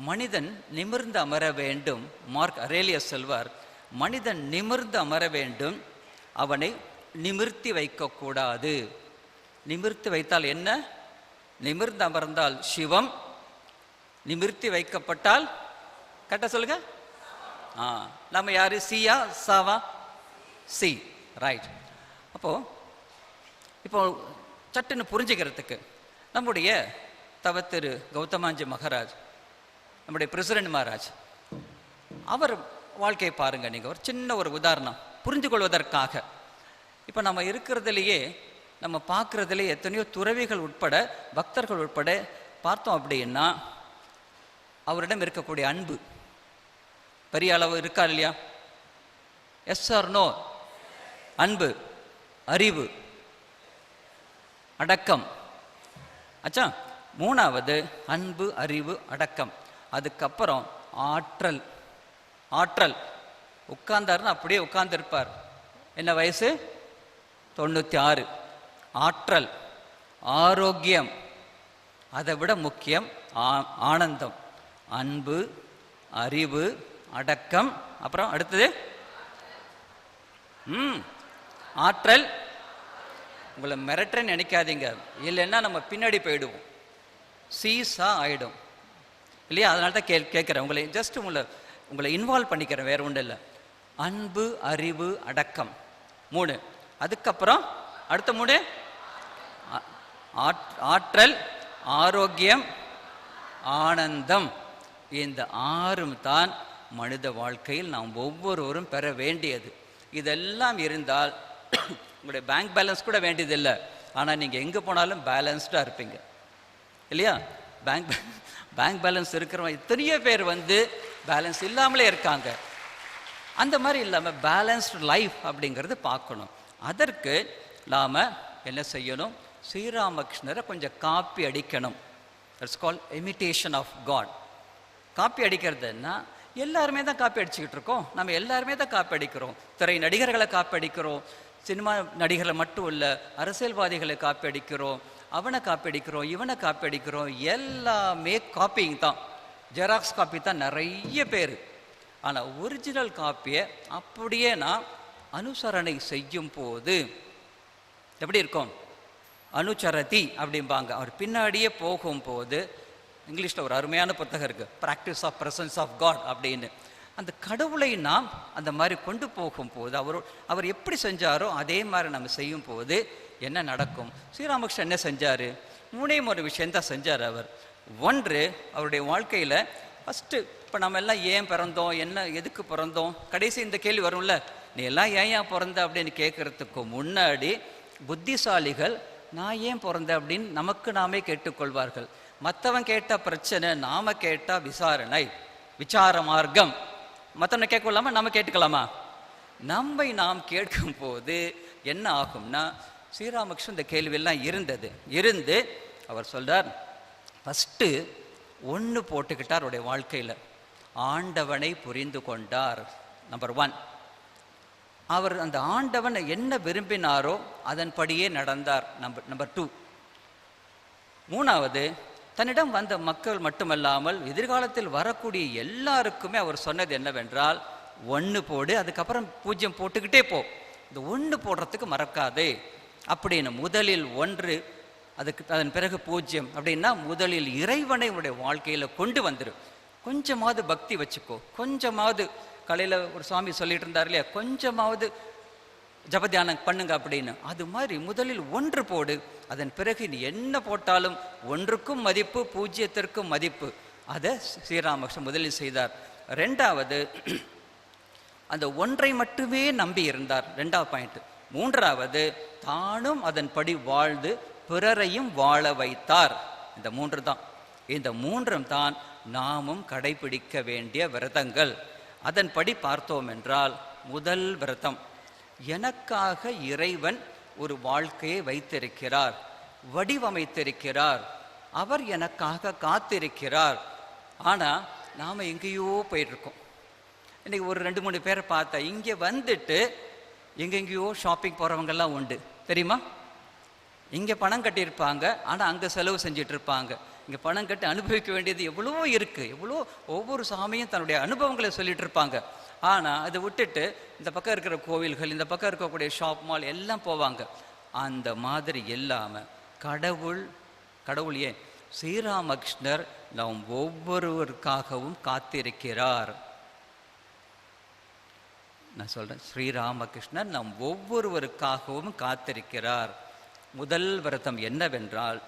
மனிதன் நிமிர்ந்து அமர வேண்டும். மார்க் அரேலியஸ் சொல்வார், மனிதன் நிமிர்ந்து அமர வேண்டும், அவனை நிமிர்த்தி வைக்கக்கூடாது. நிமிர்த்தி வைத்தால் என்ன? நிமிர்ந்து அமர்ந்தால் சிவம், நிமிர்த்தி வைக்கப்பட்டால் கரெக்டாக சொல்லுங்க. நம்ம யாரு? சியா சாவா? C, right. இப்போ சட்டுன்னு புரிஞ்சுக்கிறதுக்கு நம்முடைய தவத்திரு கௌதமாஞ்சி மகாராஜ், நம்முடைய பிரசிடென்ட் மகாராஜ், அவர் வாழ்க்கையை பாருங்க. நீங்கள் ஒரு சின்ன ஒரு உதாரணம் புரிந்து கொள்வதற்காக. இப்போ நம்ம இருக்கிறதுலையே, நம்ம பார்க்குறதுலேயே எத்தனையோ துறவிகள் உட்பட, பக்தர்கள் உட்பட பார்த்தோம் அப்படின்னா, அவரிடம் இருக்கக்கூடிய அன்பு பெரிய அளவு இருக்கா இல்லையா? Yes or no? அன்பு, அறிவு, அடக்கம். ஆச்சா, 3வது அன்பு, அறிவு, அடக்கம். அதுக்கப்புறம் ஆற்றல். ஆற்றல் உட்கார்ந்தாருன்னா அப்படியே உட்கார்ந்துருப்பார். என்ன வயசு? 96. ஆற்றல், ஆரோக்கியம், அதை விட முக்கியம் ஆனந்தம். அன்பு, அறிவு, அடக்கம். அப்புறம் அடுத்தது ஆற்றல். உங்களை மிரட்டுறேன்னு நினைக்காதீங்க, இல்லைன்னா நம்ம பின்னாடி போயிடுவோம், சீசா ஆயிடும். இல்லையா? அதனால தான் கேட்குறேன், உங்களை ஜஸ்ட் உங்களை இன்வால்வ் பண்ணிக்கிறேன், வேற ஒன்றும் இல்லை. அன்பு, அறிவு, அடக்கம் 3. அதுக்கப்புறம் அடுத்த 3 ஆற்றல், ஆரோக்கியம், ஆனந்தம். இந்த 6 தான் மனித வாழ்க்கையில் நாம் ஒவ்வொருவரும் பெற வேண்டியது. இதெல்லாம் இருந்தால் உங்களுடைய பேங்க் பேலன்ஸ் கூட வேண்டியதில்லை, ஆனால் நீங்கள் எங்கே போனாலும் பேலன்ஸ்டாக இருப்பீங்க, இல்லையா? பேங்க் பேலன்ஸ் இருக்கிறவங்க எத்தனையோ பேர் பேலன்ஸ் இல்லாமலே இருக்காங்க. அந்த மாதிரி இல்லாமல் பேலன்ஸ்டு லைஃப் அப்படிங்கிறது பார்க்கணும். அதற்கு நாம் என்ன செய்யணும்? ஸ்ரீராமகிருஷ்ணரை கொஞ்சம் காப்பி அடிக்கணும். That's called imitation of God. Copy அடிக்கிறதுன்னா எல்லாருமே தான் காப்பி அடிச்சுக்கிட்டு இருக்கோம். நம்ம எல்லாருமே தான் காப்பி அடிக்கிறோம். திரை நடிகர்களை காப்பி அடிக்கிறோம், சினிமா நடிகர்களை மட்டும் இல்லை, அரசியல்வாதிகளை காப்பி அடிக்கிறோம், அவனை காப்பி அடிக்கிறோம், இவனை காப்பி அடிக்கிறோம். எல்லாமே காப்பிங் தான், ஜெராக்ஸ் காப்பி தான் நிறைய பேர். ஆனால் ஒரிஜினல் காப்பியை அப்படியே நான் அனுசரணை செய்யும் போது எப்படி இருக்கும்? அனுச்சரதி அப்படிம்பாங்க. அவர் பின்னாடியே போகும்போது, இங்கிலீஷில் ஒரு அருமையான புத்தகம் இருக்குது, practice of presence of God அப்படின்னு. அந்த கடவுளை நாம் அந்த மாதிரி கொண்டு போகும்போது, அவர் எப்படி செஞ்சாரோ அதே மாதிரி நம்ம செய்யும் போது என்ன நடக்கும்? ஸ்ரீராமகிருஷ்ணன் என்ன செஞ்சார்? 3 விஷயந்தான் செஞ்சார் அவர். ஒன்று, அவருடைய வாழ்க்கையில் ஃபஸ்ட்டு, இப்போ நம்ம எல்லாம் ஏன் பிறந்தோம், என்ன எதுக்கு பிறந்தோம், கடைசி இந்த கேள்வி வரும்ல, நீ எல்லாம் ஏன் பிறந்த அப்படின்னு கேட்குறதுக்கு முன்னாடி புத்திசாலிகள் நான் ஏன் பிறந்த அப்படின்னு நமக்கு நாமே கேட்டுக்கொள்வார்கள். மற்றவன் கேட்ட பிரச்சனை, நாம கேட்டா விசாரணை, விசார மார்க்கம். மற்றவனை கேட்கலாமா, நம்ம கேட்டுக்கலாமா? நம்மை நாம் கேட்கும் போது என்ன ஆகும்னா, ஸ்ரீராமகிருஷ்ணன் இந்த கேள்வியெல்லாம் இருந்து அவர் சொல்றார், ஃபஸ்ட்டு 1 போட்டுக்கிட்டார் அவருடைய வாழ்க்கையில். ஆண்டவனை புரிந்து கொண்டார். நம்பர் 1. அவர் அந்த ஆண்டவன் என்ன விரும்பினாரோ அதன்படியே நடந்தார். நம்பர் 2. 3வது, தன்னிடம் வந்த மக்கள் மட்டுமல்லாமல் எதிர்காலத்தில் வரக்கூடிய எல்லாருக்குமே அவர் சொன்னது என்னவென்றால், 1 போடு, அதுக்கப்புறம் 0 போட்டுக்கிட்டே போ, இந்த 1 போடுறதுக்கு மறக்காதே அப்படின்னு. முதலில் 1, அதன் பிறகு 0 அப்படின்னா, முதலில் இறைவனை உடைய வாழ்க்கையில் கொண்டு வந்துரு. கொஞ்சமாவது பக்தி வச்சுக்கோ, கொஞ்சமாவது காலையில் ஒரு சுவாமி சொல்லிட்டு இருந்தார் இல்லையா, கொஞ்சமாவது ஜபத்தியானம் பண்ணுங்க அப்படின்னு. அது மாதிரி முதலில் 1 போடு, அதன் பிறகு நீ என்ன போட்டாலும் 1க்கும் மதிப்பு, 0த்திற்கும் மதிப்பு. அதை ஸ்ரீராமகிருஷ்ணன் முதலில் செய்தார். 2வது, அந்த 1ஐ மட்டுமே நம்பி இருந்தார். 2வது பாயிண்ட். 3வது, தானும் அதன்படி வாழ்ந்து பிறரையும் வாழ வைத்தார். இந்த 3 தான். இந்த 3ம் தான் நாமும் கடைபிடிக்க வேண்டிய விரதங்கள். அதன்படி பார்த்தோம் என்றால், முதல் விரதம், எனக்காக இறைவன் ஒரு வாழ்க்கையை வைத்திருக்கிறார், வடிவமைத்திருக்கிறார், அவர் எனக்காக காத்திருக்கிறார். ஆனால் நாம் எங்கேயோ போயிட்டுருக்கோம். இன்றைக்கி ஒரு 2-3 பேரை பார்த்தா, இங்கே வந்துட்டு எங்கெங்கேயோ ஷாப்பிங் போகிறவங்கெல்லாம் உண்டு, தெரியுமா? இங்கே பணம் கட்டியிருப்பாங்க, ஆனால் அங்கே செலவு செஞ்சிட்டு இருப்பாங்க. இங்கே பணம் கட்டி அனுபவிக்க வேண்டியது எவ்வளோ இருக்குது, எவ்வளோ, ஒவ்வொரு சாமியும் தன்னுடைய அனுபவங்களை சொல்லிட்டு இருப்பாங்க. ஆனால் அதை விட்டுட்டு இந்த பக்கம் இருக்கிற கோவில்கள், இந்த பக்கம் இருக்கக்கூடிய ஷாப் மால் எல்லாம் போவாங்க. அந்த மாதிரி இல்லாமல் கடவுள் ஏன் ஸ்ரீராமகிருஷ்ணர் நாம் ஒவ்வொருவருக்காகவும் காத்திருக்கிறார். நான் சொல்கிறேன், ஸ்ரீராமகிருஷ்ணர் நாம் ஒவ்வொருவருக்காகவும் காத்திருக்கிறார். முதல் விரதம் என்னவென்றால்,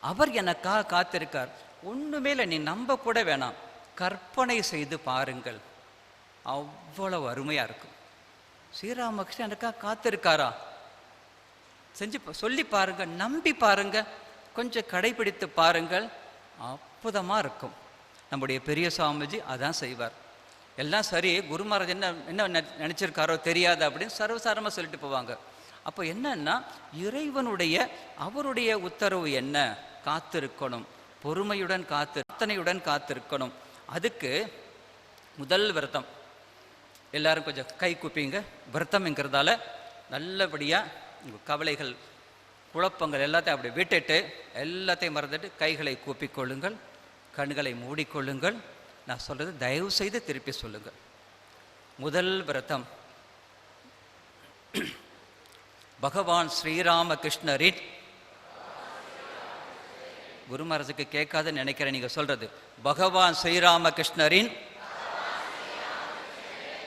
அவர் எனக்காக காத்திருக்கார். ஒன்றுமே இல்லை, நீ நம்ப கூட வேணாம், கற்பனை செய்து பாருங்கள், அவ்வளவு அருமையாக இருக்கும். ஸ்ரீராமகிருஷ்ணன் எனக்காக காத்திருக்காரா? செஞ்சு சொல்லி பாருங்க, நம்பி பாருங்க, கொஞ்சம் கடைபிடித்து பாருங்கள், அற்புதமாக இருக்கும். நம்முடைய பெரிய சுவாமிஜி அதான் செய்வார். எல்லாம் சரி, குரு மகாராஜ் என்ன நினச்சிருக்காரோ தெரியாது அப்படின்னு சர்வசாரமாக சொல்லிட்டு போவாங்க. அப்போ என்னன்னா, இறைவனுடைய அவருடைய உத்தரவு என்ன? காத்திருக்கணும், பொறுமையுடன் பிரார்த்தனையுடன் காத்திருக்கணும். அதுக்கு முதல் விரதம். எல்லாரும் கொஞ்சம் கை கூப்பிங்க. விரதம்ங்கிறதால நல்லபடியாக உங்கள் கவலைகள், குழப்பங்கள் எல்லாத்தையும் அப்படி விட்டுட்டு, எல்லாத்தையும் மறந்துட்டு கைகளை கூப்பிக்கொள்ளுங்கள், கண்களை மூடிக்கொள்ளுங்கள். நான் சொல்கிறது தயவு செய்து திருப்பி சொல்லுங்கள். முதல் விரதம், பகவான் ஸ்ரீராமகிருஷ்ணரின் குரு மகாராஜுக்கு கேட்காதுன்னு நினைக்கிறேன் நீங்கள் சொல்கிறது. பகவான் ஸ்ரீராமகிருஷ்ணரின்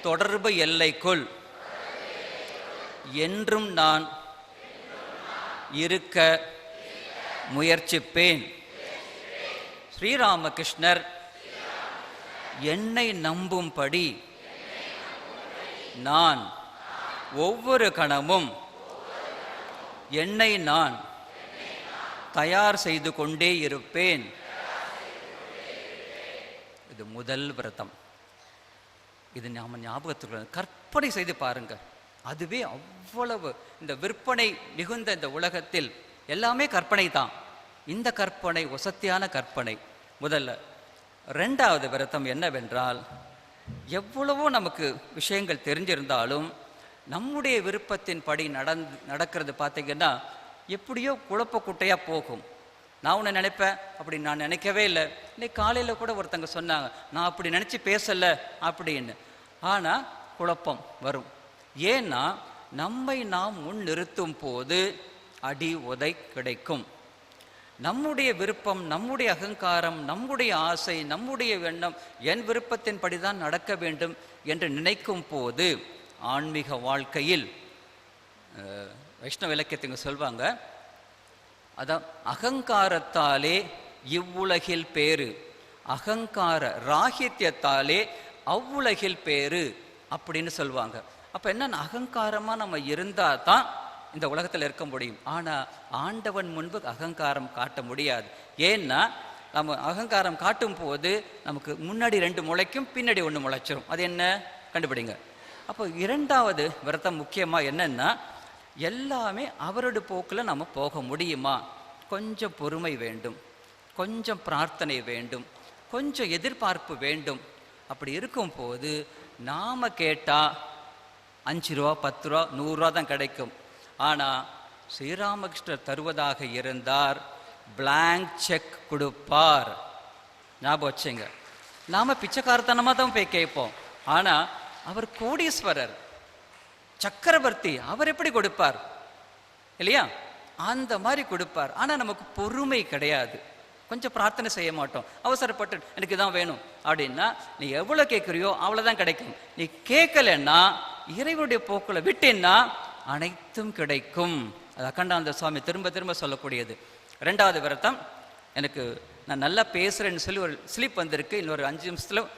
தொடர்பு எல்லைக்குள் என்றும் நான் இருக்க முயற்சிப்பேன். ஸ்ரீராமகிருஷ்ணர் என்னை நம்பும்படி நான் ஒவ்வொரு கணமும் என்னை நான் தயார் செய்து கொண்டே இருப்பேன். இது முதல் விரதம். இது நாம ஞாபகத்துக்கு கற்பனை செய்து பாருங்க. அதுவே அவ்வளவு இந்த விற்பனை மிகுந்த இந்த உலகத்தில் எல்லாமே கற்பனை தான். இந்த கற்பனை வசத்தியான கற்பனை முதல்ல. ரெண்டாவது விரதம் என்னவென்றால், எவ்வளவோ நமக்கு விஷயங்கள் தெரிஞ்சிருந்தாலும் நம்முடைய விருப்பத்தின் படி நடக்கிறது பார்த்தீங்கன்னா எப்படியோ குழப்ப குட்டையாக போகும். நான் ஒன்று நினைப்பேன், அப்படி நான் நினைக்கவே இல்லை. இன்னைக்கு காலையில் கூட ஒருத்தங்க சொன்னாங்க, நான் அப்படி நினச்சி பேசலை அப்படின்னு. ஆனால் குழப்பம் வரும். ஏன்னா நம்மை நாம் முன் நிறுத்தும் போது அடி உதை கிடைக்கும். நம்முடைய விருப்பம், நம்முடைய அகங்காரம், நம்முடைய ஆசை, நம்முடைய எண்ணம் என் விருப்பத்தின் படிதான் நடக்க வேண்டும் என்று நினைக்கும் போது ஆன்மீக வாழ்க்கையில் வைஷ்ணவ இலக்கியத்துங்க சொல்வாங்க, அதான் அகங்காரத்தாலே இவ்வுலகில் பேரு, அகங்கார ராகித்யத்தாலே அவ்வுலகில் பேரு அப்படின்னு சொல்லுவாங்க. அப்போ என்னன்னா, அகங்காரமாக நம்ம இருந்தால் தான் இந்த உலகத்தில் இருக்க முடியும். ஆனால் ஆண்டவன் முன்பு அகங்காரம் காட்ட முடியாது. ஏன்னா நம்ம அகங்காரம் காட்டும் போது நமக்கு முன்னாடி 2 முளைக்கும், பின்னாடி 1 முளைச்சிரும். அது என்ன கண்டுபிடிங்க. அப்போ இரண்டாவது விரதம் முக்கியமாக என்னன்னா, எல்லாமே அவருடைய போக்கில் நம்ம போக முடியுமா? கொஞ்சம் பொறுமை வேண்டும், கொஞ்சம் பிரார்த்தனை வேண்டும், கொஞ்சம் எதிர்பார்ப்பு வேண்டும். அப்படி இருக்கும் போது நாம் கேட்டால் 5 ரூபா 10 ரூபா 100 ரூபா தான் கிடைக்கும். ஆனால் ஸ்ரீராமகிருஷ்ணர் தருவதாக இருந்தார், பிளாங்க் செக் கொடுப்பார். ஞாபகம் வச்சுங்க. நாம் பிச்சைக்காரத்தனமாக தான் போய் கேட்போம். ஆனால் அவர் கோடீஸ்வரர், சக்கரவர்த்தி. அவர் எப்படி கொடுப்பார் இல்லையா? அந்த மாதிரி கொடுப்பார். ஆனால் நமக்கு பொறுமை கிடையாது, கொஞ்சம் பிரார்த்தனை செய்ய மாட்டோம். அவசரப்பட்டு எனக்கு தான் வேணும் அப்படின்னா நீ எவ்வளோ கேட்குறியோ அவ்வளோதான் கிடைக்கும். நீ கேட்கலன்னா இறைவனுடைய போக்கில் விட்டேன்னா அனைத்தும் கிடைக்கும். அது அக்கண்டானந்த சுவாமி திரும்ப திரும்ப சொல்லக்கூடியது. ரெண்டாவது விரதம், எனக்கு நான் நல்லா பேசுகிறேன்னு சொல்லி ஒரு ஸ்லிப் வந்திருக்கு, இன்னொரு 5 நிமிஷத்தில்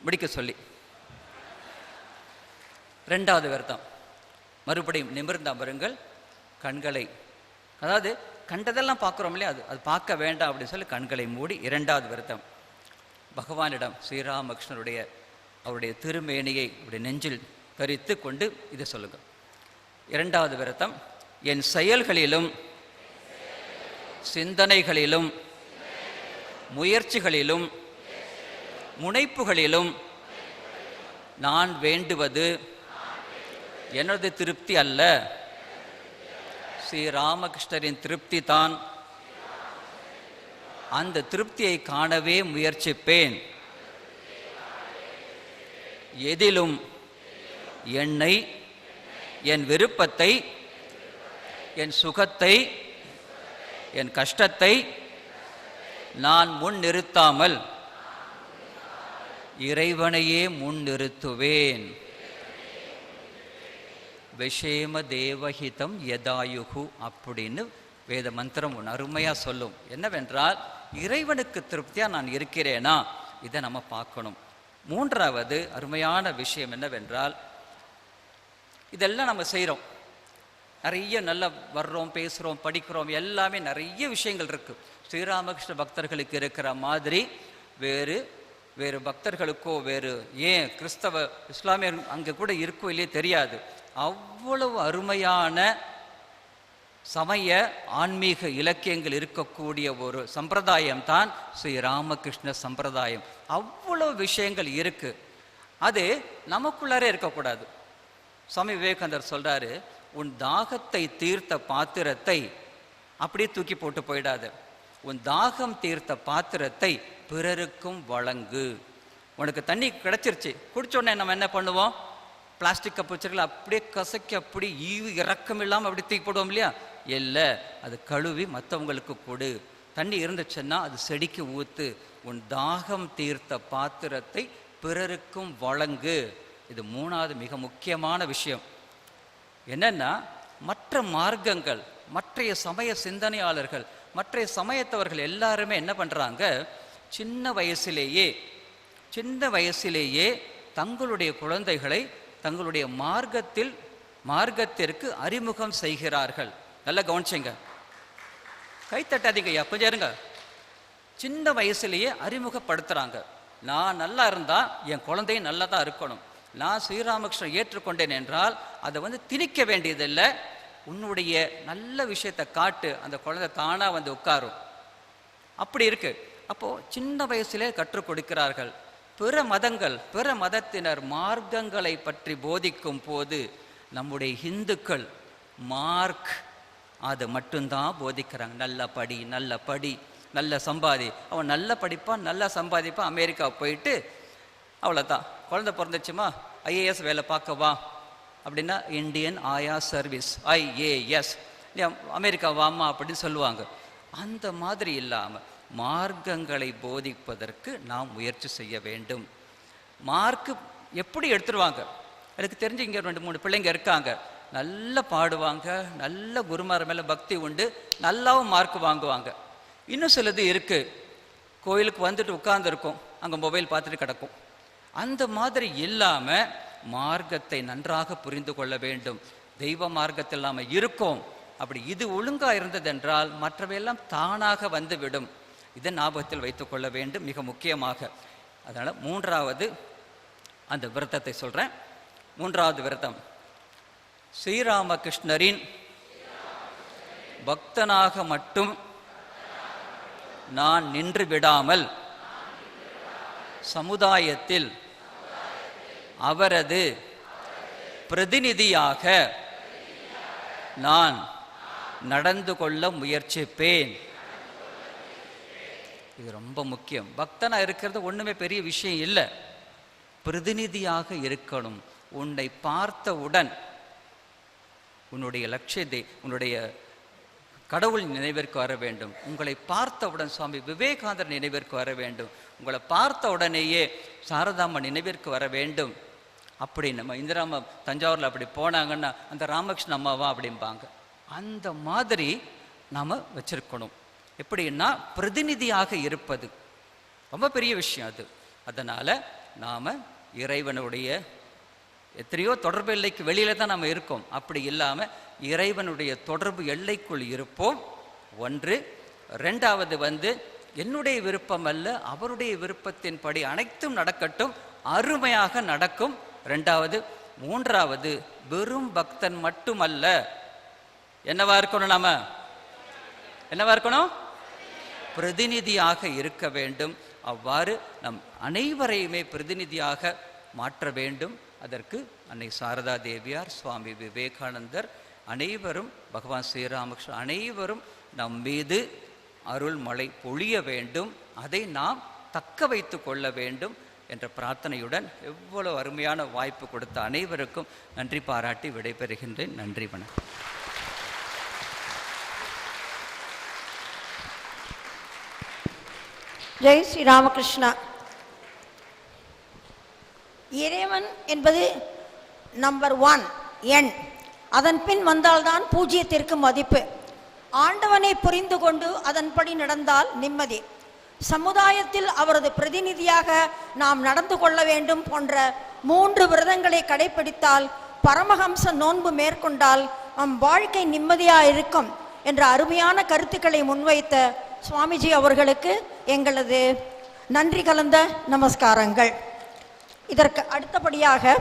முடிக்க சொல்லி. ரெண்டாவது விரதம், மறுபடியும் நிமிர்ந்து அமருங்கள். கண்களை, அதாவது கண்டதெல்லாம் பார்க்குறோம் இல்லையா, அது பார்க்க வேண்டாம் அப்படின்னு சொல்லி கண்களை மூடி இரண்டாவது விரதம் பகவானிடம் ஸ்ரீராமகிருஷ்ணருடைய அவருடைய திருமேனியை இப்படி நெஞ்சில் தரித்து கொண்டு இதை சொல்லுங்கள். இரண்டாவது விரதம், என் செயல்களிலும் சிந்தனைகளிலும் முயற்சிகளிலும் முனைப்புகளிலும் நான் வேண்டுவது எனது திருப்தி அல்ல, ஸ்ரீராமகிருஷ்ணரின் திருப்தி தான். அந்த திருப்தியை காணவே முயற்சிப்பேன். எதிலும் என்னை, என் விருப்பத்தை, என் சுகத்தை, என் கஷ்டத்தை நான் முன் நிறுத்தாமல் இறைவனையே முன் நிறுத்துவேன். விஷேம தேவஹிதம் யதாயுகு அப்படின்னு வேத மந்திரம் ஒன்று அருமையாக சொல்லும். என்னவென்றால், இறைவனுக்கு திருப்தியாக நான் இருக்கிறேனா, இதை நம்ம பார்க்கணும். மூன்றாவது அருமையான விஷயம் என்னவென்றால், இதெல்லாம் நம்ம செய்கிறோம், நிறைய நல்லா வர்றோம், பேசுகிறோம், படிக்கிறோம், எல்லாமே நிறைய விஷயங்கள் இருக்குது. ஸ்ரீராமகிருஷ்ண பக்தர்களுக்கு இருக்கிற மாதிரி வேறு வேறு பக்தர்களுக்கோ, வேறு ஏன் கிறிஸ்தவ இஸ்லாமியர் அங்கே கூட இருக்கோ இல்லையே தெரியாது. அவ்வளவு அருமையான சமய ஆன்மீக இலக்கியங்கள் இருக்கக்கூடிய ஒரு சம்பிரதாயம்தான் ஸ்ரீராமகிருஷ்ண சம்பிரதாயம். அவ்வளவு விஷயங்கள் இருக்கு. அது நமக்குள்ளாரே இருக்கக்கூடாது. சுவாமி விவேகானந்தர் சொல்றாரு, உன் தாகத்தை தீர்த்த பாத்திரத்தை அப்படியே தூக்கி போட்டு போயிடாது. உன் தாகம் தீர்த்த பாத்திரத்தை பிறருக்கும் வழங்கு. உனக்கு தண்ணி கிடைச்சிருச்சு, குடிச்சோடனே நம்ம என்ன பண்ணுவோம்? பிளாஸ்டிக் கப் வச்சிருக்கல அப்படியே கசக்கி அப்படி ஈவு இறக்கம் இல்லாமல் அப்படி தூக்கி போடுவோம் இல்லையா? இல்லை, அது கழுவி மற்றவங்களுக்கு கொடு. தண்ணி இருந்துச்சுன்னா அது செடிக்கு ஊத்து. உன் தாகம் தீர்த்த பாத்திரத்தை பிறருக்கும் வழங்கு. இது 3வது மிக முக்கியமான விஷயம். என்னன்னா, மற்ற மார்க்கங்கள், மற்றைய சமய சிந்தனையாளர்கள், மற்றைய சமயத்தவர்கள் எல்லாருமே என்ன பண்றாங்க, சின்ன வயசிலேயே தங்களுடைய குழந்தைகளை தங்களுடைய மார்க்கத்திற்கு அறிமுகம் செய்கிறார்கள். நல்லா கவனிச்சுங்க, கை தட்டாதீங்க, கொஞ்சம் இருங்க. சின்ன வயசுலேயே அறிமுகப்படுத்துறாங்க. நான் நல்லா இருந்தா என் குழந்தையும் நல்லா தான் இருக்கணும். நான் ஸ்ரீராமகிருஷ்ணன் ஏற்றுக்கொண்டேன் என்றால் அதை திணிக்க வேண்டியதில்லை. உன்னுடைய நல்ல விஷயத்தை காட்டு, அந்த குழந்தை தானா உட்காரும். அப்படி இருக்கு. அப்போ சின்ன வயசுலே கற்றுக் கொடுக்கிறார்கள். பிற மதத்தினர் மார்க்கங்களை பற்றி போதிக்கும் போது நம்முடைய இந்துக்கள் மார்க் அதை மட்டும்தான் போதிக்கிறாங்க. நல்ல படி, நல்ல சம்பாதி. அவன் நல்லா படிப்பான், நல்லா சம்பாதிப்பான். அமெரிக்காவை போயிட்டு அவ்வளோதான், குழந்தை பிறந்துச்சுமா ஐஏஎஸ் வேலை பார்க்கவா அப்படின்னா இந்தியன் ஆயா சர்வீஸ் IAS, அமெரிக்கா வாமா அப்படின்னு சொல்லுவாங்க. அந்த மாதிரி இல்லாமல் மார்க்கங்களை போதிப்பதற்கு நாம் முயற்சி செய்ய வேண்டும். மார்க்கு எப்படி எடுத்துருவாங்க? எனக்கு தெரிஞ்சு இங்கே 2-3 பிள்ளைங்க இருக்காங்க, நல்லா பாடுவாங்க, நல்ல குருமார் மேலே பக்தி உண்டு, நல்லாவும் மார்க் வாங்குவாங்க. இன்னும் சிலது இருக்கு, கோயிலுக்கு வந்துட்டு உட்கார்ந்துருக்கும், அங்கே மொபைல் பார்த்துட்டு கிடக்கும். அந்த மாதிரி இல்லாமல் மார்க்கத்தை நன்றாக புரிந்து கொள்ள வேண்டும். தெய்வ மார்க்கத்தில் நாம் இருக்கோம். அப்படி இது ஒழுங்காக இருந்ததென்றால் மற்றவையெல்லாம் தானாக வந்துவிடும். இதை ஞாபகத்தில் வைத்துக் கொள்ள வேண்டும் மிக முக்கியமாக. அதனால் 3வது அந்த விரதத்தை சொல்கிறேன். 3வது விரதம், ஸ்ரீராமகிருஷ்ணரின் பக்தனாக மட்டும் நான் நின்று விடாமல் சமுதாயத்தில் அவரது பிரதிநிதியாக நான் நடந்து கொள்ள முயற்சிப்பேன். இது ரொம்ப முக்கியம். பக்தனா இருக்கிறது ஒண்ணுமே பெரிய விஷயம் இல்லை. பிரதிநிதியாக இருக்கணும். உன்னை பார்த்தவுடன் உன்னுடைய லட்சியத்தை, உன்னுடைய கடவுள் நினைவிற்கு வர வேண்டும். உங்களை பார்த்தவுடன் சுவாமி விவேகானந்தர் நினைவிற்கு வர வேண்டும். உங்களை பார்த்த உடனேயே சாரதாம்மா நினைவிற்கு வர வேண்டும். அப்படி நம்ம இந்திராமா தஞ்சாவூரில் அப்படி போனாங்கன்னா அந்த ராமகிருஷ்ண அம்மாவா அப்படிம்பாங்க. அந்த மாதிரி நாம் வச்சிருக்கணும். எப்படின்னா பிரதிநிதியாக இருப்பது ரொம்ப பெரிய விஷயம் அது. அதனால் நாம் இறைவனுடைய எத்தனையோ தொடர்பு எல்லைக்கு வெளியில தான் நம்ம இருக்கோம். அப்படி இல்லாமல் இறைவனுடைய தொடர்பு எல்லைக்குள் இருப்போம். 1. 2வது என்னுடைய விருப்பம் அல்ல, அவருடைய விருப்பத்தின்படி அனைத்தும் நடக்கட்டும், அருமையாக நடக்கும். 2வது. 3வது, வெறும் பக்தன் மட்டுமல்ல, என்னவா இருக்கணும்? நாம என்னவா இருக்கணும்? பிரதிநிதியாக இருக்க வேண்டும். அவ்வாறு நம் அனைவரையுமே பிரதிநிதியாக மாற்ற வேண்டும். அதற்கு அன்னை சாரதா தேவியார், சுவாமி விவேகானந்தர் அனைவரும், பகவான் ஸ்ரீராமகிருஷ்ணன் அனைவரும் நம் மீது அருள் மழை பொழிய வேண்டும். அதை நாம் தக்க வைத்து கொள்ள வேண்டும் என்ற பிரார்த்தனையுடன் எவ்வளவு அருமையான வாய்ப்பு கொடுத்த அனைவருக்கும் நன்றி பாராட்டி விடைபெறுகின்றேன். நன்றி, வணக்கம். ஜெய் ஸ்ரீ ராமகிருஷ்ணா. இறைவன் என்பது நம்பர் 1 எண். அதன் பின் வந்தால்தான் பூஜ்யத்திற்கு மதிப்பு. ஆண்டவனை புரிந்து கொண்டு அதன்படி நடந்தால் நிம்மதி. சமுதாயத்தில் அவரது பிரதிநிதியாக நாம் நடந்து கொள்ள வேண்டும் போன்ற 3 விரதங்களை கடைபிடித்தால், பரமஹம்ச நோன்பு மேற்கொண்டால் நம் வாழ்க்கை நிம்மதியாக இருக்கும் என்ற அருமையான கருத்துக்களை முன்வைத்த சுவாமிஜி அவர்களுக்கு எங்களது நன்றி கலந்த நமஸ்காரங்கள். இதற்கு அடுத்தபடியாக